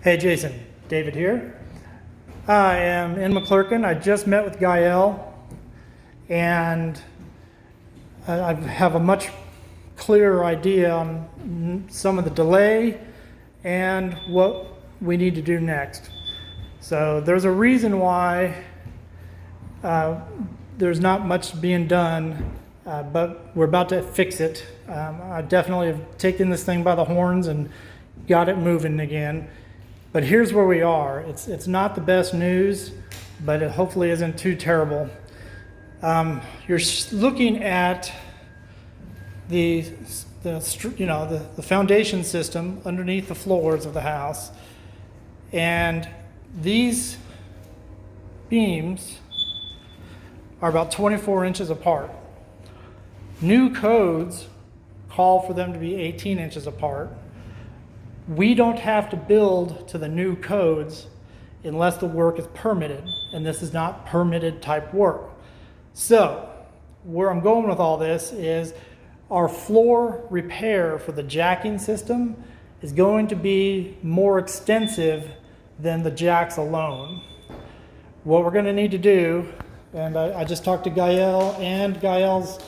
Hey Jason, David here. I am in McClurkin. I just met with Gael and I have a much clearer idea on some of the delay and what we need to do next. So there's a reason why there's not much being done, but we're about to fix it. I definitely have taken this thing by the horns and got it moving again. But here's where we are. It's not the best news, but it hopefully isn't too terrible. You're looking at the foundation system underneath the floors of the house, and these beams are about 24 inches apart. New codes call for them to be 18 inches apart. We don't have to build to the new codes unless the work is permitted, and this is not permitted type work. So where I'm going with all this is our floor repair for the jacking system is going to be more extensive than the jacks alone. What we're going to need to do, and I just talked to Gael, and Gael's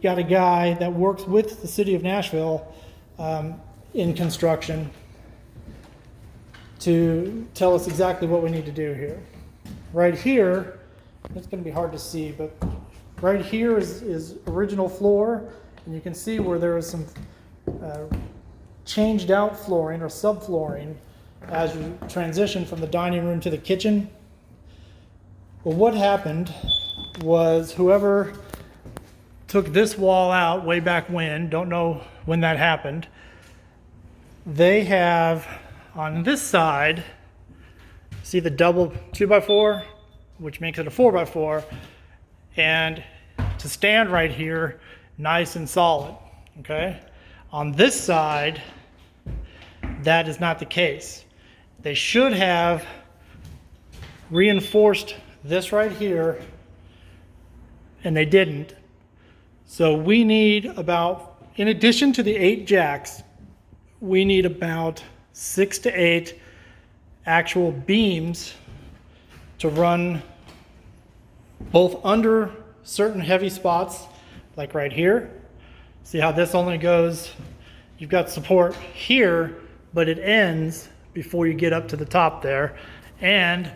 got a guy that works with the city of Nashville in construction to tell us exactly what we need to do here. Right here, it's going to be hard to see, but right here is original floor, and you can see where there is some changed out flooring or subflooring as you transition from the dining room to the kitchen. Well, what happened was whoever took this wall out way back when, don't know when that happened, they have on this side, see the double 2x4, which makes it a 4x4, and to stand right here nice and solid, okay? On this side, that is not the case. They should have reinforced this right here, and they didn't. So we need about, in addition to the 8 jacks, we need about 6 to 8 actual beams to run both under certain heavy spots, like right here. See how this only goes, you've got support here, but it ends before you get up to the top there. And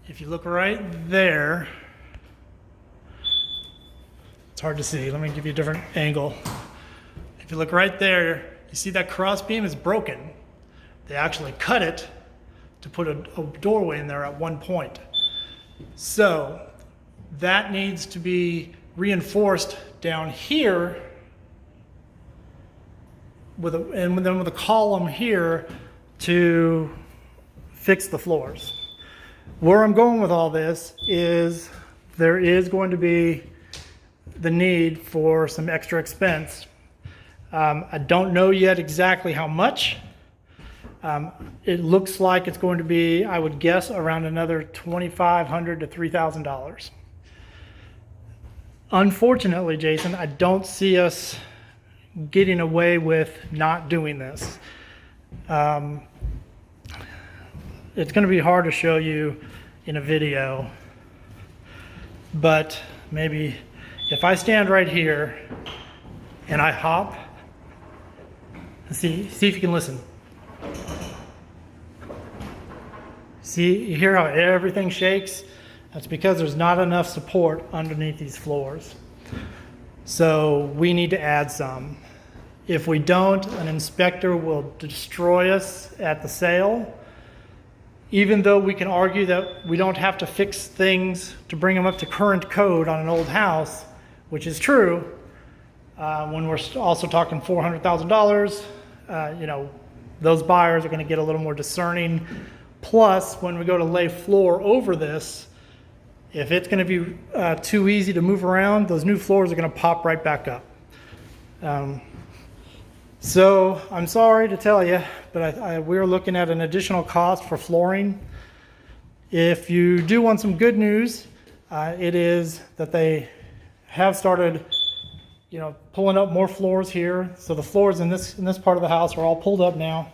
if you look right there, it's hard to see, let me give you a different angle. If you look right there, you see that cross beam is broken. They actually cut it to put a doorway in there at one point. So that needs to be reinforced down here and then with a column here to fix the floors. Where I'm going with all this is there is going to be the need for some extra expense. I don't know yet exactly how much. It looks like it's going to be, I would guess, around another $2,500 to $3,000. Unfortunately, Jason, I don't see us getting away with not doing this. It's going to be hard to show you in a video, but maybe if I stand right here and I hop, see if you can listen. See, you hear how everything shakes? That's because there's not enough support underneath these floors. So we need to add some. If we don't, an inspector will destroy us at the sale. Even though we can argue that we don't have to fix things to bring them up to current code on an old house, which is true, when we're also talking $400,000, those buyers are going to get a little more discerning. Plus, when we go to lay floor over this, if it's going to be too easy to move around, those new floors are going to pop right back up. So I'm sorry to tell you, but we're looking at an additional cost for flooring. If you do want some good news, it is that they have started pulling up more floors here. So the floors in this part of the house are all pulled up now.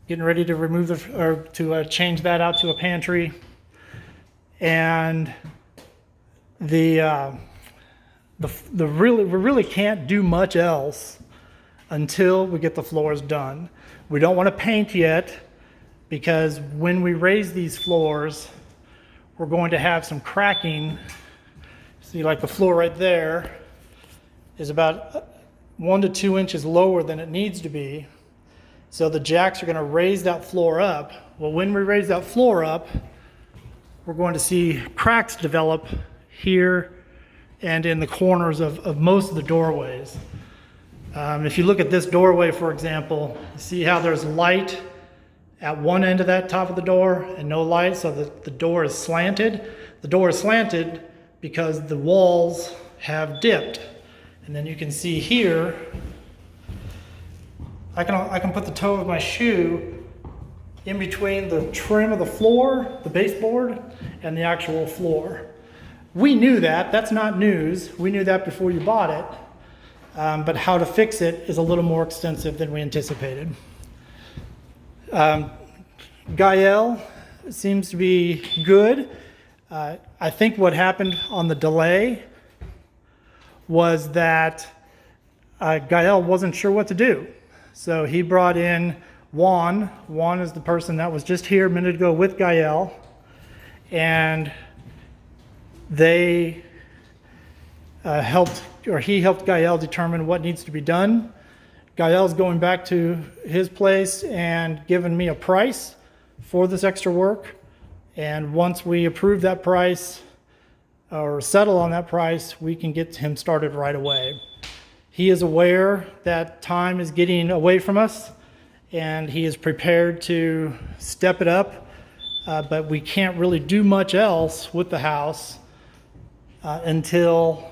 getting ready to remove change that out to a pantry. And we really can't do much else until we get the floors done. We don't want to paint yet, because when we raise these floors, we're going to have some cracking. See, like the floor right there is about 1 to 2 inches lower than it needs to be. So the jacks are going to raise that floor up. Well, when we raise that floor up, we're going to see cracks develop here and in the corners of most of the doorways. If you look at this doorway, for example, you see how there's light at one end of that top of the door and no light, so the door is slanted. The door is slanted because the walls have dipped. And then you can see here, I can put the toe of my shoe in between the trim of the floor, the baseboard, and the actual floor. We knew that. That's not news. We knew that before you bought it. But how to fix it is a little more extensive than we anticipated. Gael seems to be good. I think what happened on the delay was that Gael wasn't sure what to do. So he brought in Juan. Juan is the person that was just here a minute ago with Gael. And they he helped Gael determine what needs to be done. Gael's going back to his place and giving me a price for this extra work. And once we approve that price or settle on that price, we can get him started right away. He is aware that time is getting away from us, and he is prepared to step it up, but we can't really do much else with the house until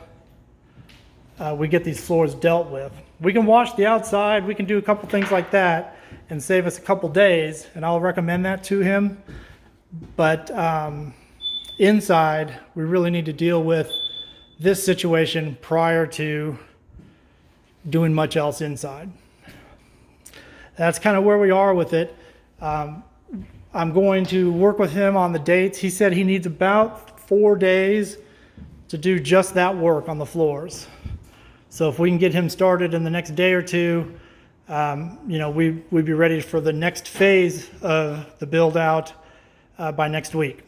we get these floors dealt with. We can wash the outside, we can do a couple things like that and save us a couple days, and I'll recommend that to him. But inside, we really need to deal with this situation prior to doing much else inside. That's kind of where we are with it. I'm going to work with him on the dates. He said he needs about 4 days to do just that work on the floors. So if we can get him started in the next day or two, we'd be ready for the next phase of the build out by next week.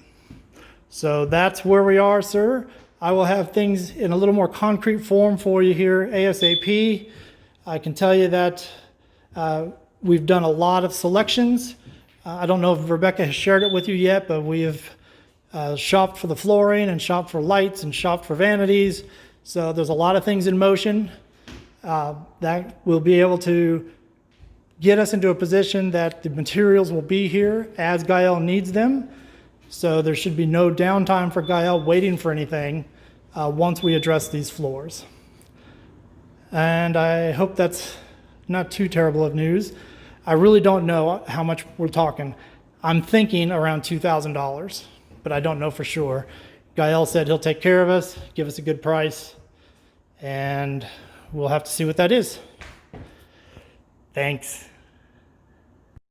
So that's where we are, sir. I will have things in a little more concrete form for you here ASAP. I can tell you that we've done a lot of selections. I don't know if Rebecca has shared it with you yet, but we have shopped for the flooring and shopped for lights and shopped for vanities. So there's a lot of things in motion that will be able to get us into a position that the materials will be here as Gael needs them. So there should be no downtime for Gael waiting for anything once we address these floors. And I hope that's not too terrible of news. I really don't know how much we're talking. I'm thinking around $2,000, but I don't know for sure. Gael said he'll take care of us, give us a good price, and we'll have to see what that is. Thanks.